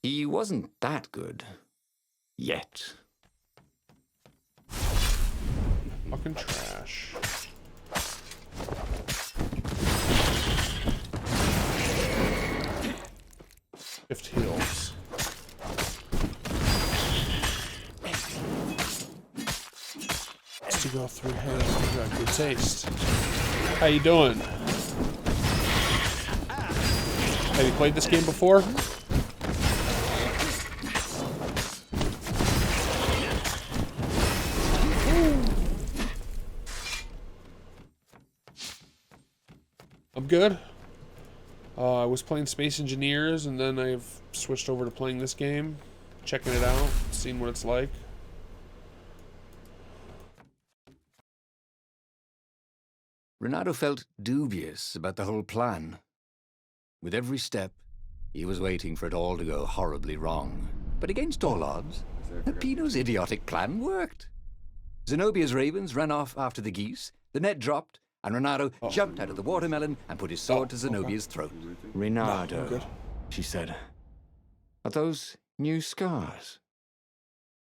He wasn't that good. Yet. Fucking trash. Shift heals. Let's to go through hands. You got good taste. How you doing? Have you played this game before? I'm good. I was playing Space Engineers, and then I've switched over to playing this game, checking it out, seeing what it's like. Renato felt dubious about the whole plan. With every step, he was waiting for it all to go horribly wrong. But against all odds, Peppino's idiotic plan worked. Zenobia's ravens ran off after the geese, the net dropped, and Renato jumped out of the watermelon and put his sword to Zenobia's throat. Renato, she said, are those new scars?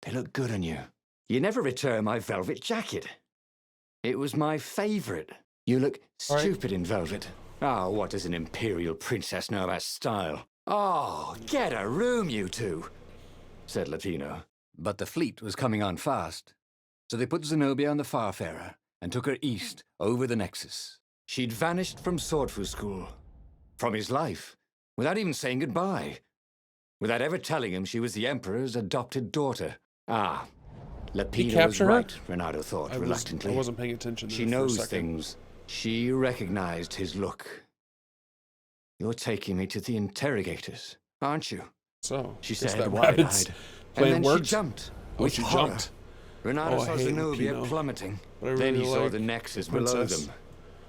They look good on you. You never return my velvet jacket. It was my favorite. You look stupid in velvet. Oh, what does an imperial princess know about style? Oh, get a room, you two, said Latino. But the fleet was coming on fast, so they put Zenobia on the Farfarer and took her east over the Nexus. She'd vanished from Swordfu School, from his life, without even saying goodbye, without ever telling him she was the Emperor's adopted daughter. Ah, Lapino was right, Renato thought reluctantly. I wasn't paying attention to She knows things. She recognized his look. You're taking me to the interrogators, aren't you? So, she said, wide-eyed. And then she jumped. She jumped. Renato saw Zenobia plummeting. Then he saw the Nexus below them.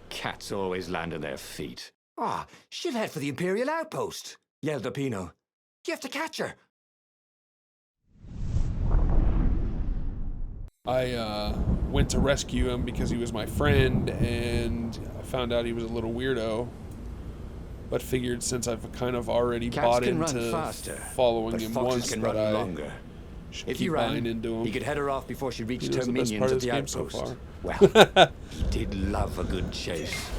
Cats always land on their feet. Ah, she'll head for the Imperial outpost, yelled Lapino. You have to catch her. I went to rescue him because he was my friend, and I found out he was a little weirdo. But figured since I've kind of already bought into following him once, that I should keep buying into him. He could head her off before she reached her minions at the outpost. So well, he did love a good chase.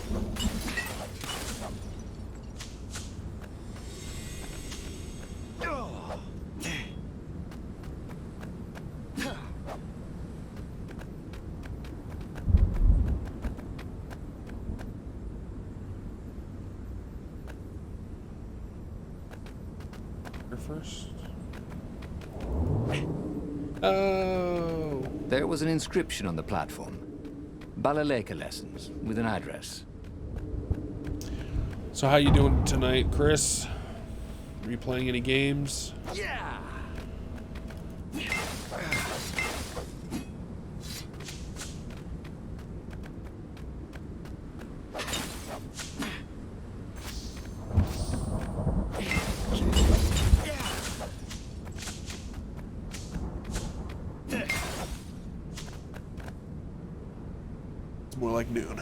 First. Oh. There was an inscription on the platform. Balaleka lessons with an address. So how you doing tonight, Chris? Are you playing any games? Yeah. More like noon.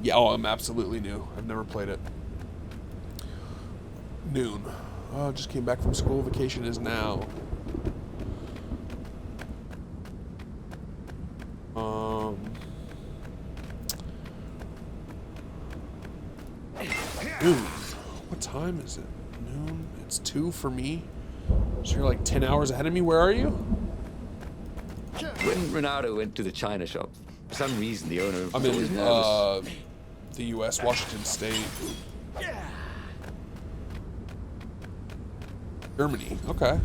Yeah, oh, I'm absolutely new. I've never played it. Noon. Oh, just came back from school. Vacation is now. Noon. What time is it? Noon? It's 2 for me. So you're like 10 hours ahead of me. Where are you? When Renato went to the China shop, for some reason, the owner I'm in the U.S., Washington State. Germany, okay.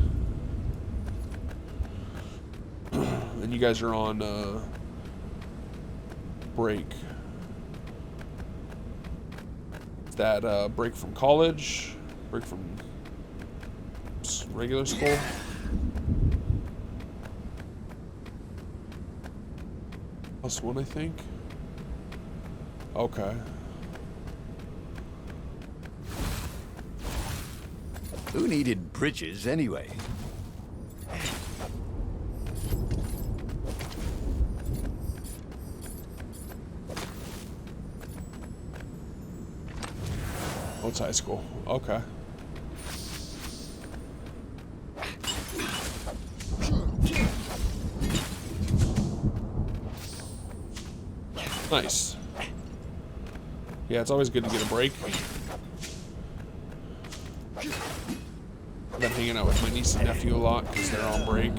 And you guys are on break. Is that break from college? Break from regular school? +1, I think. Okay. Who needed bridges anyway? Oh, it's high school. Okay. Nice. Yeah, it's always good to get a break. I've been hanging out with my niece and nephew a lot because they're on break.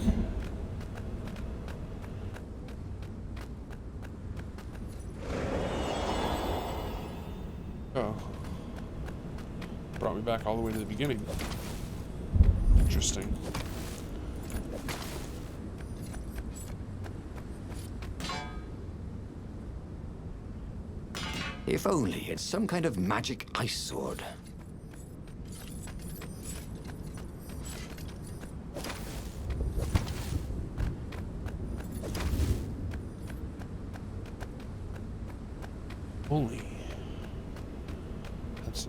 Oh. Brought me back all the way to the beginning. Interesting. If only it's some kind of magic ice sword. Only. That's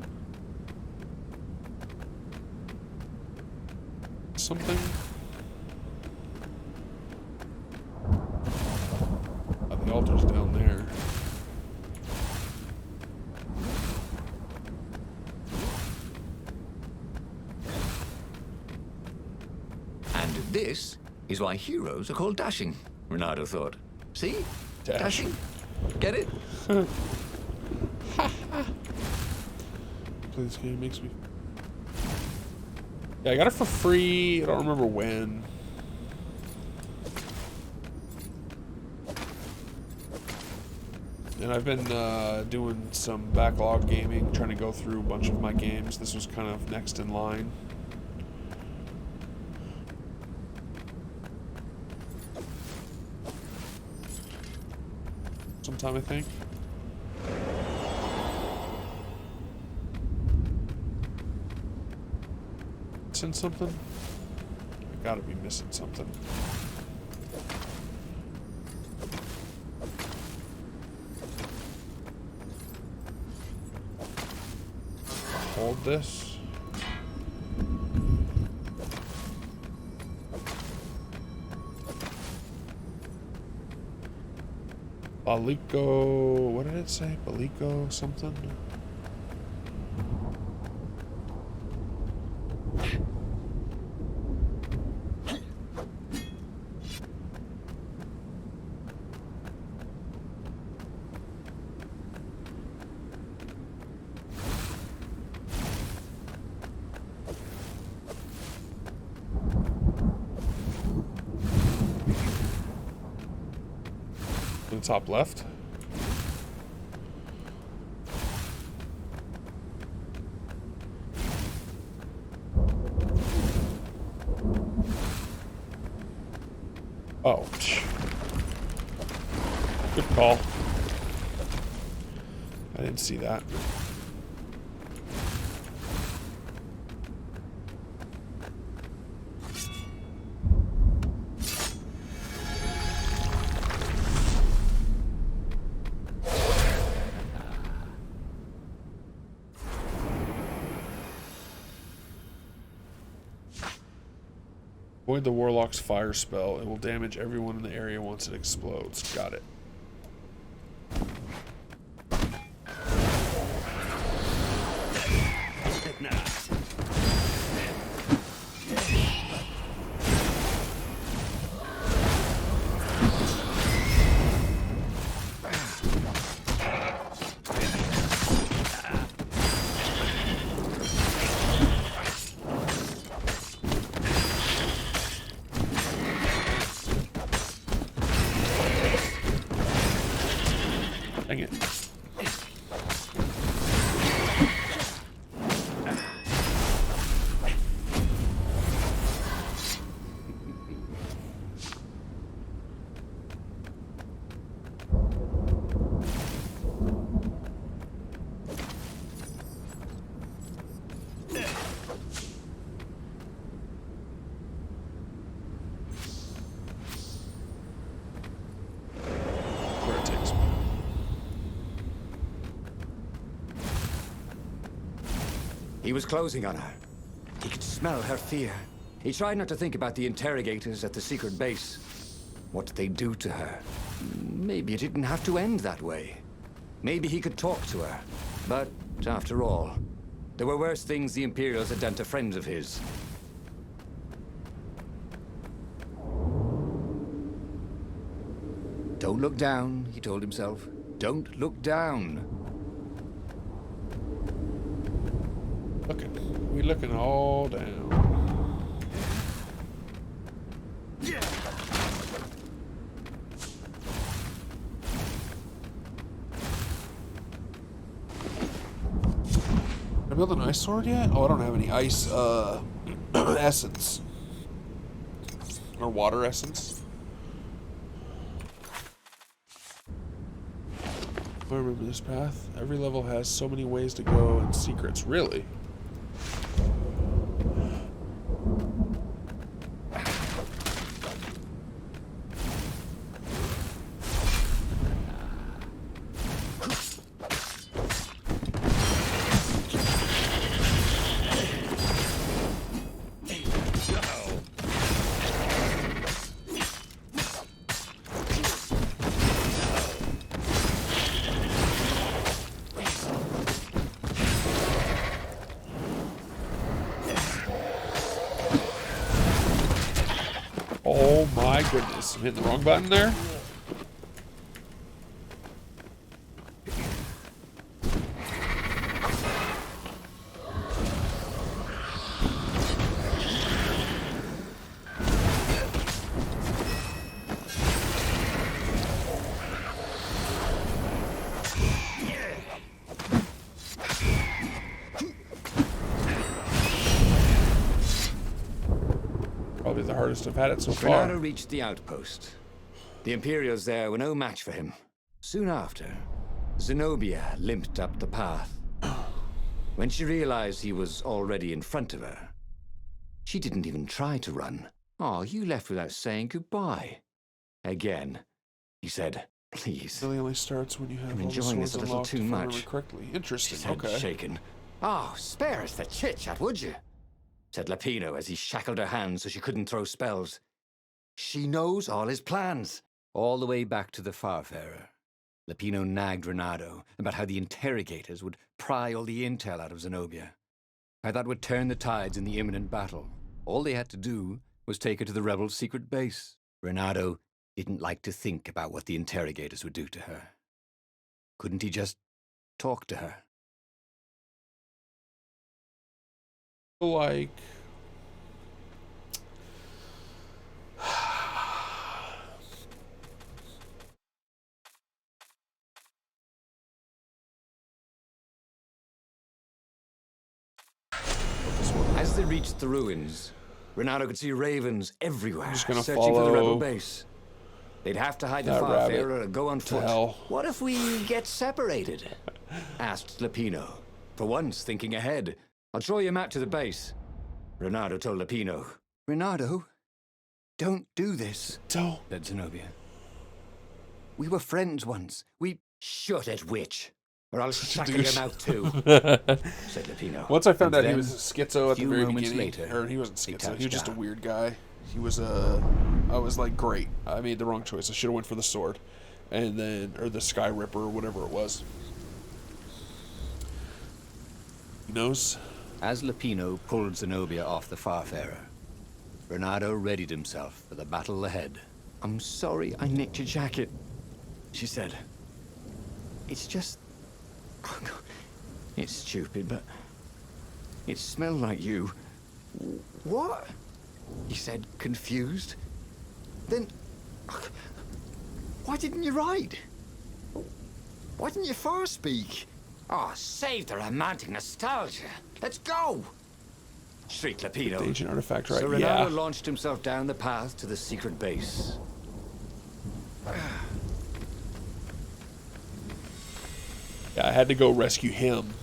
something. Oh, the altar's down there. And this is why heroes are called dashing, Renato thought. See? Dashing. Get it? Play this game makes me. Yeah, I got it for free. I don't remember when. And I've been doing some backlog gaming, trying to go through a bunch of my games. This was kind of next in line. Sometime, I think. Missing something? I gotta be missing something. Hold this. Balico, what did it say? Balico something? To the top left. Oh. Good call. I didn't see that. Avoid the Warlock's fire spell. It will damage everyone in the area once it explodes. Got it. Dang it. Where it takes me. He was closing on her. He could smell her fear. He tried not to think about the interrogators at the secret base. What did they do to her? Maybe it didn't have to end that way. Maybe he could talk to her. But, after all, There were worse things the Imperials had done to friends of his. Don't look down, he told himself. Don't look down. We looking all down. Can I build an ice sword yet? Oh, I don't have any ice essence. Or water essence. I remember this path. Every level has so many ways to go and secrets. Really? Oh my goodness, I'm hitting the wrong button there. Probably the hardest I've had it so far. Bernardo reached the outpost. The Imperials there were no match for him. Soon after, Zenobia limped up the path. When she realized he was already in front of her, she didn't even try to run. Oh, you left without saying goodbye. Again, he said, please. It really only starts when you have I'm all the enjoying swords this a little unlocked, too if I much. remember correctly. Interesting. His head Okay. shaken. Oh, spare us the chit-chat, would you? Said Lapino as he shackled her hands so she couldn't throw spells. She knows all his plans. All the way back to the Farfarer, Lapino nagged Renato about how the interrogators would pry all the intel out of Zenobia. How that would turn the tides in the imminent battle. All they had to do was take her to the rebels' secret base. Renato didn't like to think about what the interrogators would do to her. Couldn't he just talk to her? Like... As they reached the ruins, Renato could see ravens everywhere, I'm just gonna searching for the rebel follow base. They'd have to hide the that Farfarer rabbit or go on to foot. hell. What if we get separated? Asked Lapino, for once thinking ahead. I'll show you a map to the base. Renato told Lapino. Renato, don't do this, Don't. said Zenobia. We were friends once. We... Shut it, witch, or I'll shackle your mouth too, said Lapino. Once I found And out he then, was schizo at the few very moments beginning, later, or he wasn't they schizo, he was just a touched down. weird guy. He was I was like, great, I made the wrong choice. I should have went for the sword, and then, or the Sky Ripper, or whatever it was. He knows. As Lapino pulled Zenobia off the Farfarer, Renato readied himself for the battle ahead. I'm sorry I nicked your jacket, she said. It's just... It's stupid, but... It smelled like you. What? He said, confused. Then... Why didn't you ride? Why didn't you far speak? Oh, save the romantic nostalgia. Let's go! Shrieked Lapino. The ancient artifact, right? So Yeah. Renato launched himself down the path to the secret base. Yeah, I had to go rescue him,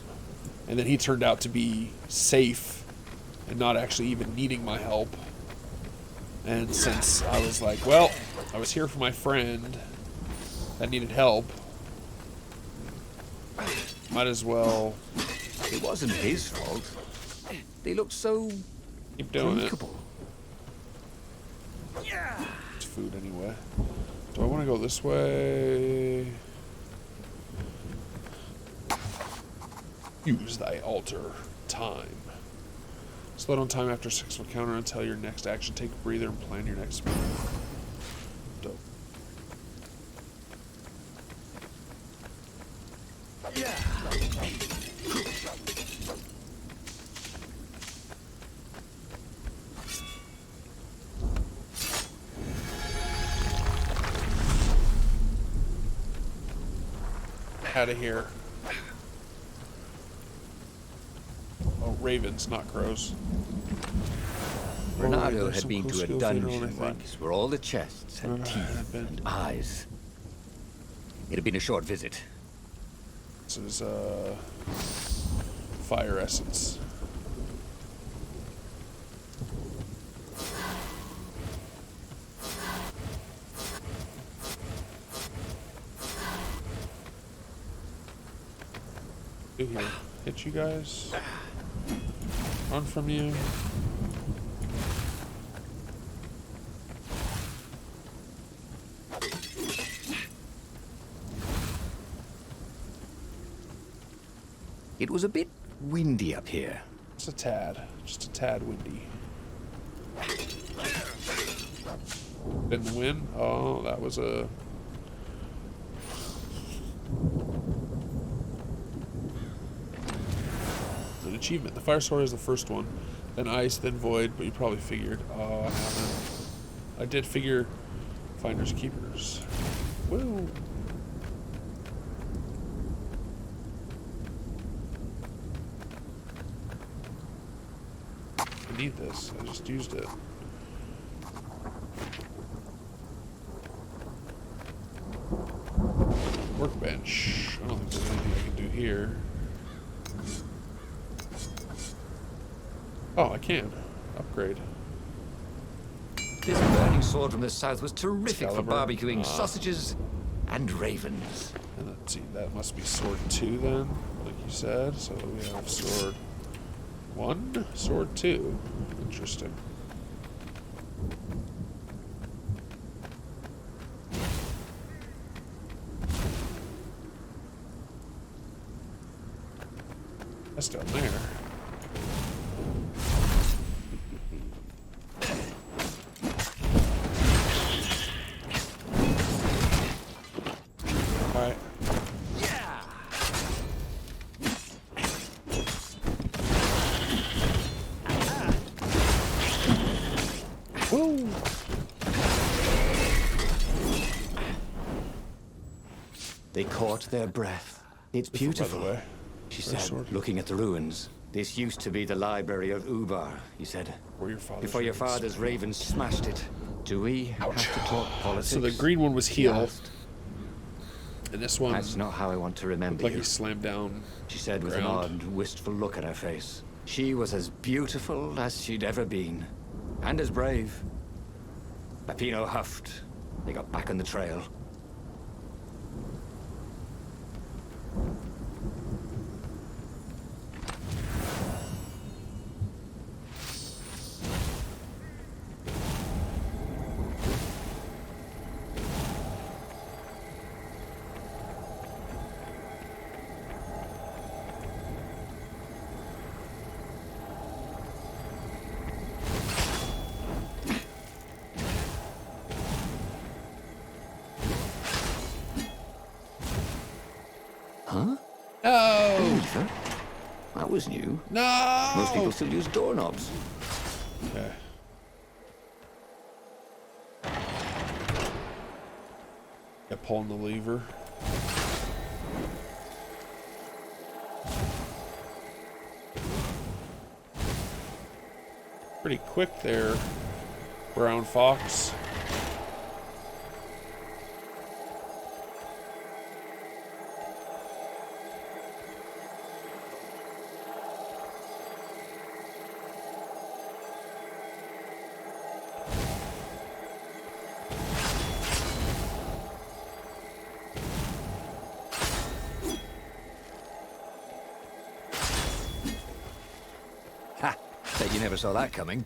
and then he turned out to be safe and not actually even needing my help. And since I was like, well, I was here for my friend that needed help, might as well It wasn't his fault. They looked so keep doing breakable. it. It's food anyway. Do I want to go this way? Use thy altar. time. Slow down time after a successful encounter until your next action. Take a breather and plan your next move. Dope. Out of here. Oh, ravens, not crows. Renato had been to a dungeon once where all the chests had teeth and eyes. It had been a short visit. This is fire essence. Do here. Hit you guys. Run from you. It was a bit windy up here. Just a tad windy. Didn't win? Oh, that was a... an achievement. The fire sword is the first one. Then ice, then void, but you probably figured. Oh, I haven't. I did figure finders keepers. Woo! I need this. I just used it. Workbench. I don't think there's anything I can do here. Oh, I can. Upgrade. This burning sword from the south was terrific Excalibur. for barbecuing sausages and ravens. And let's see, that must be sword 2 then, like you said. So we have sword 1, sword 2. Interesting. That's down there. Alright. Yeah! Woo! They caught their breath. It's beautiful, By the way. she said, looking at the ruins. This used to be the library of Ubar, he said. Before your father's ravens smashed it. Do we have to talk politics? So the green one was heal. And this one... That's not how I want to remember like you. he slammed down. She said with an odd, wistful look at her face. She was as beautiful as she'd ever been. And as brave. Peppino huffed. They got back on the trail. Huh? No! That was new. No! Most people still use doorknobs. Okay. Yeah, pulling the lever. Pretty quick there, brown fox. Ha! Bet you never saw that coming.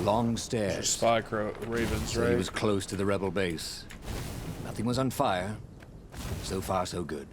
long stairs. Spy ravens, So right? he was close to the rebel base. Nothing was on fire. So far, so good.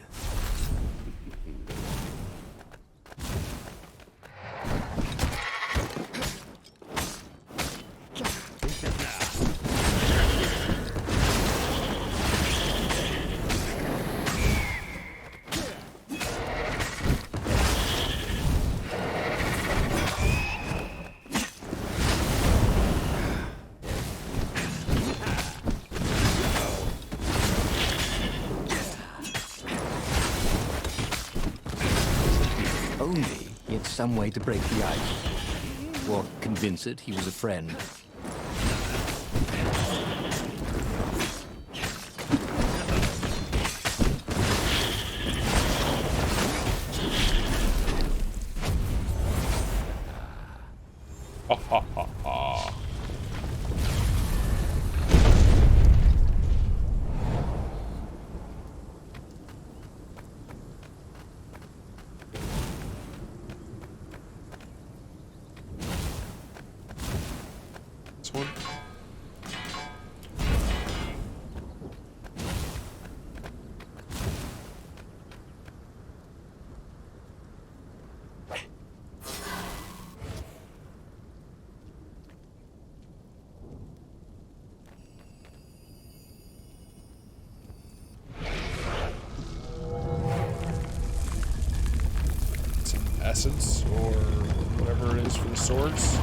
Only he had some way to break the ice, or convince it he was a friend. Ha ha ha ha. This one. Some essence or whatever it is for the swords.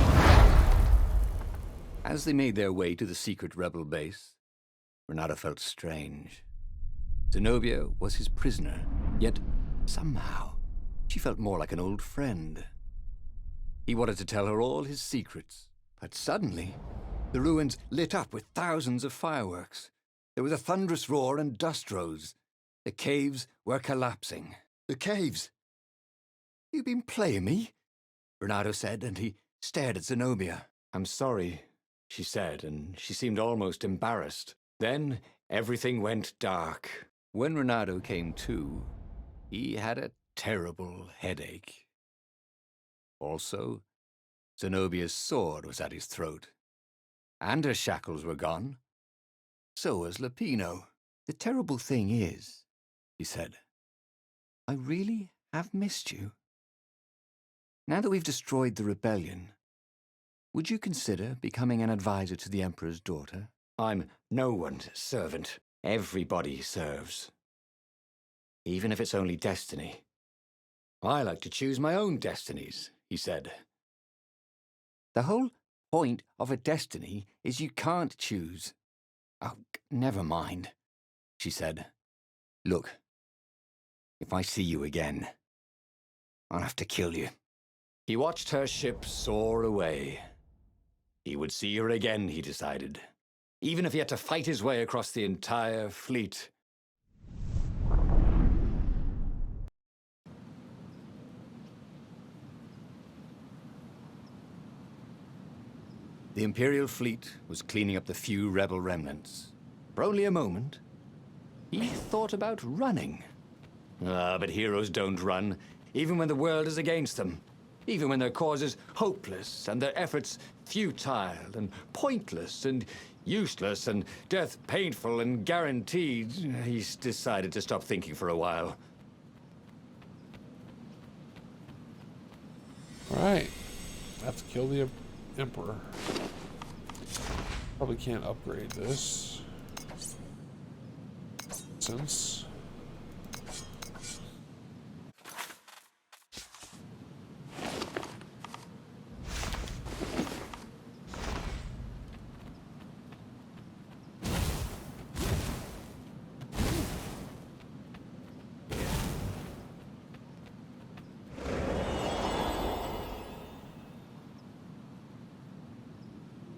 As they made their way to the secret rebel base, Renato felt strange. Zenobia was his prisoner, yet somehow she felt more like an old friend. He wanted to tell her all his secrets, but suddenly the ruins lit up with thousands of fireworks. There was a thunderous roar and dust rose. The caves were collapsing. The caves! "You've been playing me?" Renato said, and he stared at Zenobia. "I'm sorry," she said, and she seemed almost embarrassed. Then everything went dark. When Renato came to, he had a terrible headache. Also, Zenobia's sword was at his throat, and her shackles were gone. So was Lapino. "The terrible thing is," he said, "I really have missed you. Now that we've destroyed the rebellion, would you consider becoming an advisor to the Emperor's daughter?" "I'm no one's servant. Everybody serves. Even if it's only destiny. I like to choose my own destinies," he said. "The whole point of a destiny is you can't choose." "Oh, never mind," she said. "Look, if I see you again, I'll have to kill you." He watched her ship soar away. He would see her again, he decided, even if he had to fight his way across the entire fleet. The Imperial fleet was cleaning up the few rebel remnants. For only a moment, he thought about running. But heroes don't run, even when the world is against them. Even when their cause is hopeless, and their efforts futile, and pointless, and useless, and death painful and guaranteed, he's decided to stop thinking for a while. Alright. I have to kill the Emperor. Probably can't upgrade this. Since...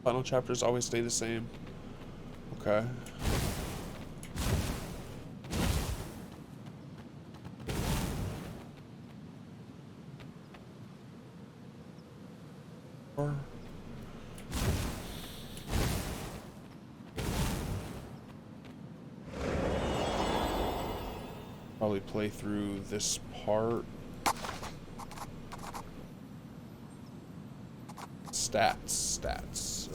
final chapters always stay the same. Okay. Probably play through this part. Stats.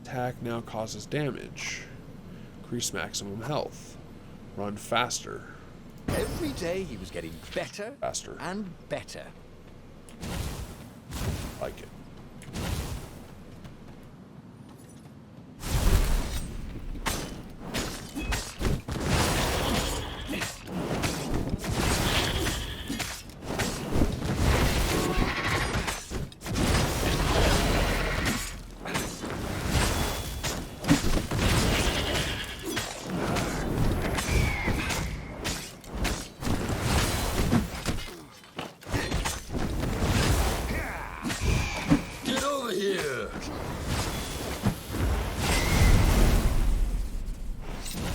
Attack now causes damage. Increase maximum health. Run faster. Every day he was getting better Faster. and better. Like it.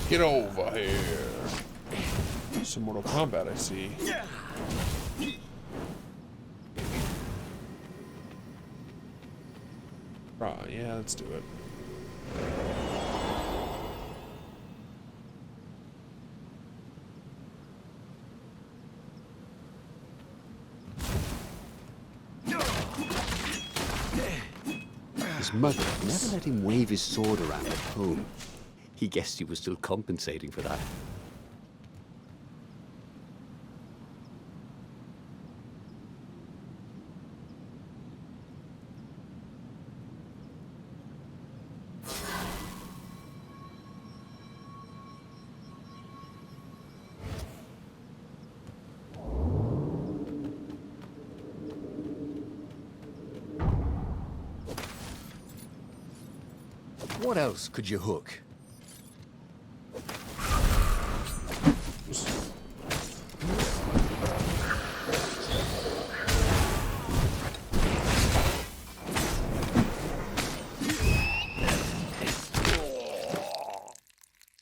Get over here. Some Mortal Kombat, I see. Yeah, let's do it. His mother never let him wave his sword around at home. He guessed he was still compensating for that. What else could you hook?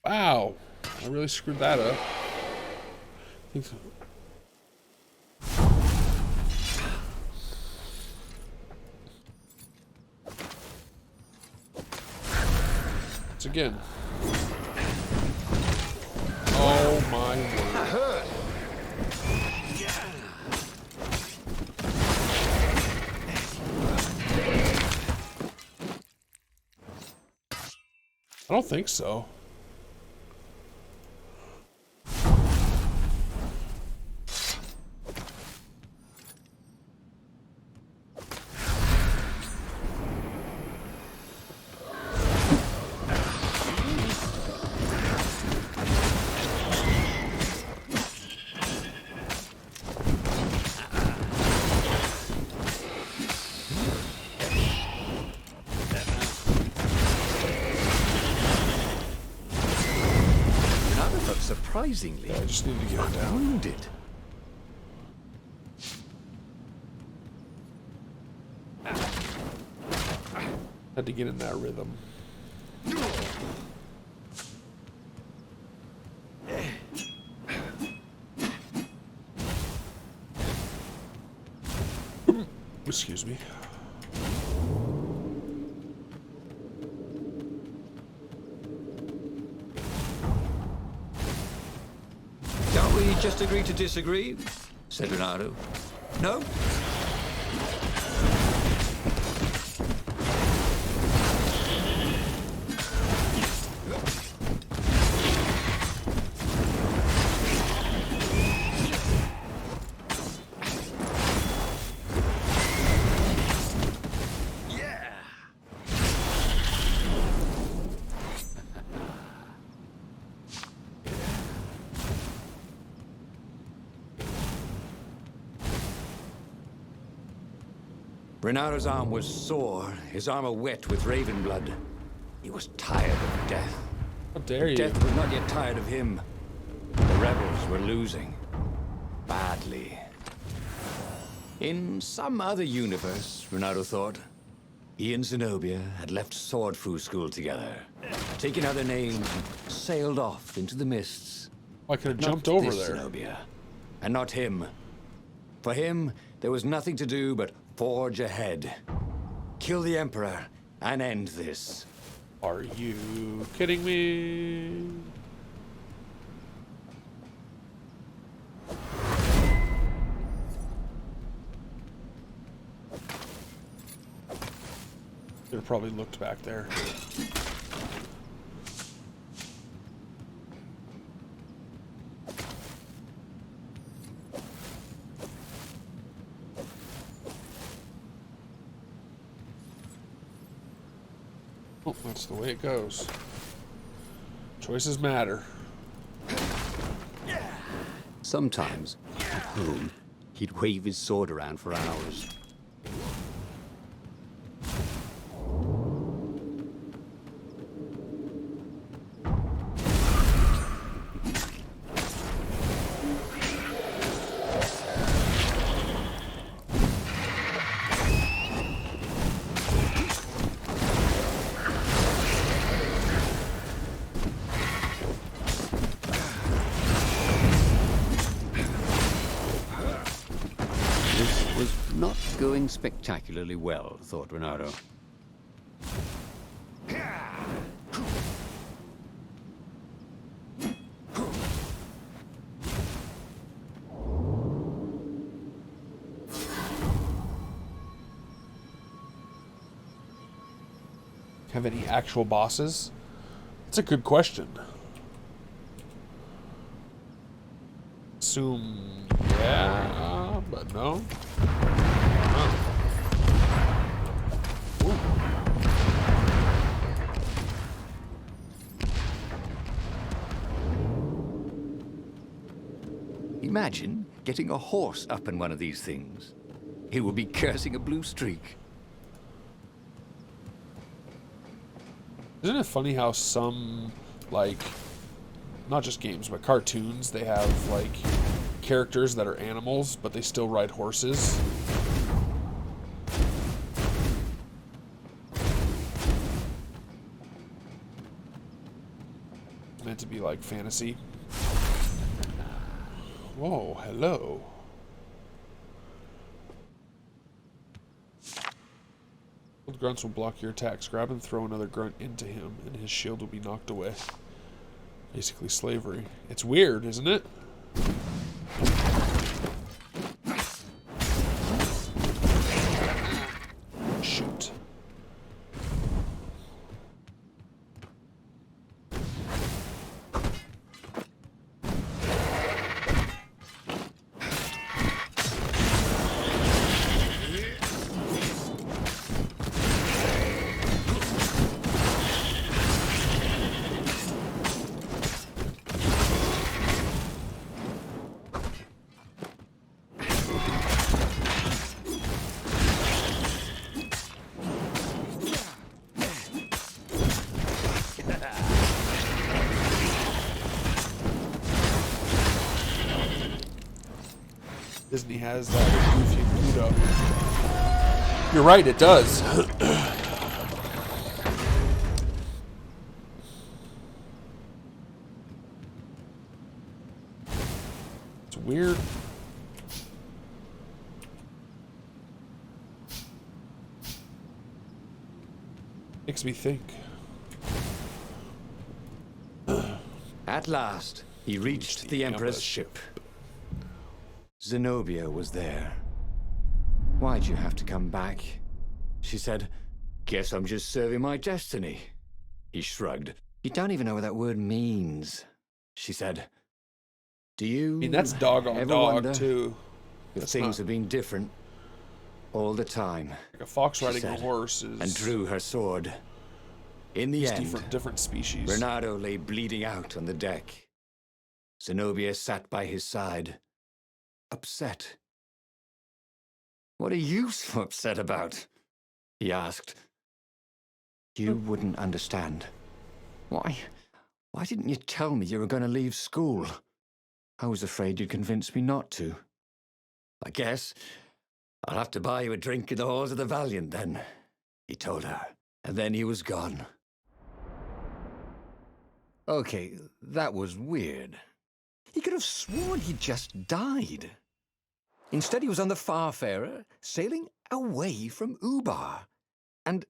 Wow, I really screwed that up. I think so. Once again. Oh my word. I don't think so. Surprisingly, I just need to get it down. Wounded. Had to get in that rhythm. Excuse me. Can't we just agree to disagree? Said Renato. No? Renato's arm was sore, his armor wet with raven blood. He was tired of death. How dare you? Death was not yet tired of him. The rebels were losing. Badly. In some other universe, Renato thought, he and Zenobia had left Sword Fu School together, taken other names, and sailed off into the mists. I could have jumped Not over this there. Zenobia, and not him. For him, there was nothing to do but forge ahead. Kill the Emperor and end this. Are you kidding me? Gonna probably looked back there. Oh, that's the way it goes. Choices matter. Sometimes, at home, he'd wave his sword around for hours. Not going spectacularly well, thought Renato. Have any actual bosses? That's a good question. Assume, yeah, but no. Imagine getting a horse up in one of these things. He would be cursing a blue streak. Isn't it funny how some, like, not just games, but cartoons, they have, like, characters that are animals, but they still ride horses? It's meant to be, like, fantasy. Whoa, hello. Old grunts will block your attacks. Grab and throw another grunt into him, and his shield will be knocked away. Basically slavery. It's weird, isn't it? Shoot. Disney has that Goofy and Pluto. You're right, it does. It's weird. Makes me think. At last, he reached the Emperor's ship. Zenobia was there. Why'd you have to come back? She said, guess I'm just serving my destiny. He shrugged. You don't even know what that word means. She said, do you I mean, that's dog on dog, too. If things have been different all the time. Like a fox riding a horse is... And drew her sword. In the end, different species. Renato lay bleeding out on the deck. Zenobia sat by his side, upset. What are you so upset about? He asked. You wouldn't understand. Why didn't you tell me you were going to leave school? I was afraid you'd convince me not to. I guess I'll have to buy you a drink in the halls of the Valiant then, he told her. And then he was gone. Okay, that was weird. He could have sworn he'd just died. Instead, he was on the Farfarer, sailing away from Ubar. And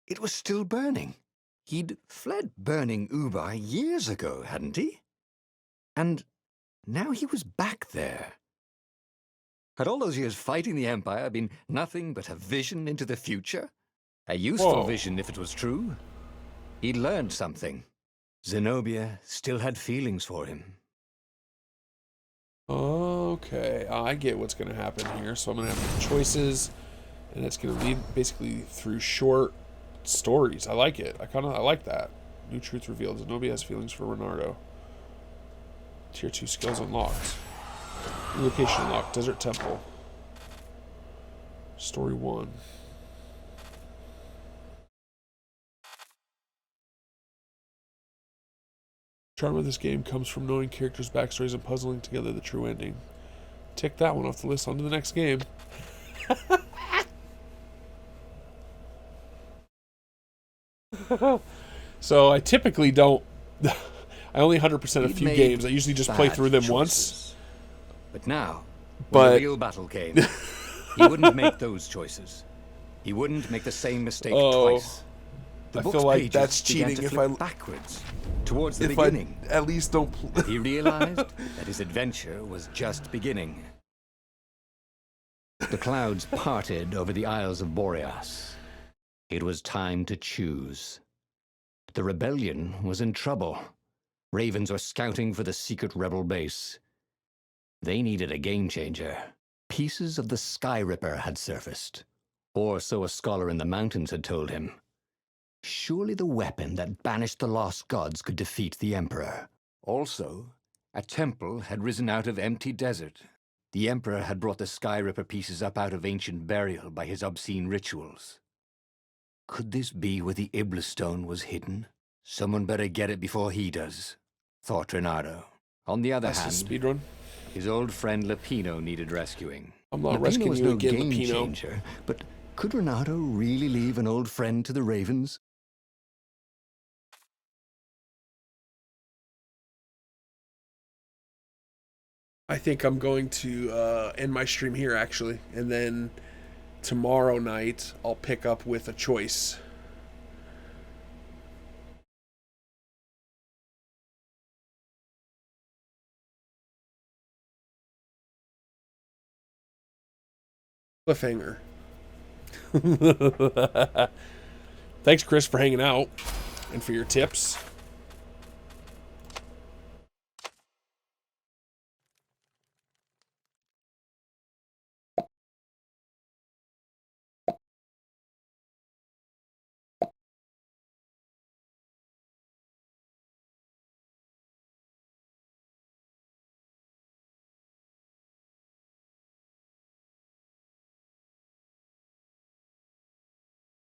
it was still burning. He'd fled burning Ubar years ago, hadn't he? And now he was back there. Had all those years fighting the Empire been nothing but a vision into the future? A useful vision if it was true. He'd learned something. Zenobia still had feelings for him. Okay, I get what's going to happen here. So I'm going to have choices, and it's going to lead basically through short stories. I like it. I like that. New truth revealed. Zenobia has feelings for Renardo. Tier 2 skills unlocked. New location unlocked. Desert Temple. Story 1. Charm of this game comes from knowing characters' backstories and puzzling together the true ending. Tick that one off the list. On to the next game. So I typically don't. I only 100% a few games. I usually just play through them once. But now, when the real battle came, he wouldn't make those choices. He wouldn't make the same mistake twice. I feel like that's cheating if I backwards towards the beginning. I at least don't. He realized that his adventure was just beginning. The clouds parted over the Isles of Boreas. It was time to choose. The rebellion was in trouble. Ravens were scouting for the secret rebel base. They needed a game changer. Pieces of the Sky Ripper had surfaced, or so a scholar in the mountains had told him. Surely the weapon that banished the lost gods could defeat the Emperor. Also, a temple had risen out of empty desert. The Emperor had brought the Sky Ripper pieces up out of ancient burial by his obscene rituals. Could this be where the Iblis stone was hidden? Someone better get it before he does, thought Renardo. On the other hand, speedrun. His old friend Lapino needed rescuing. I'm not rescuing you again, Lapino. Changer, but could Renardo really leave an old friend to the Ravens? I think I'm going to end my stream here, actually. And then tomorrow night, I'll pick up with a choice. Cliffhanger. Thanks, Chris, for hanging out and for your tips.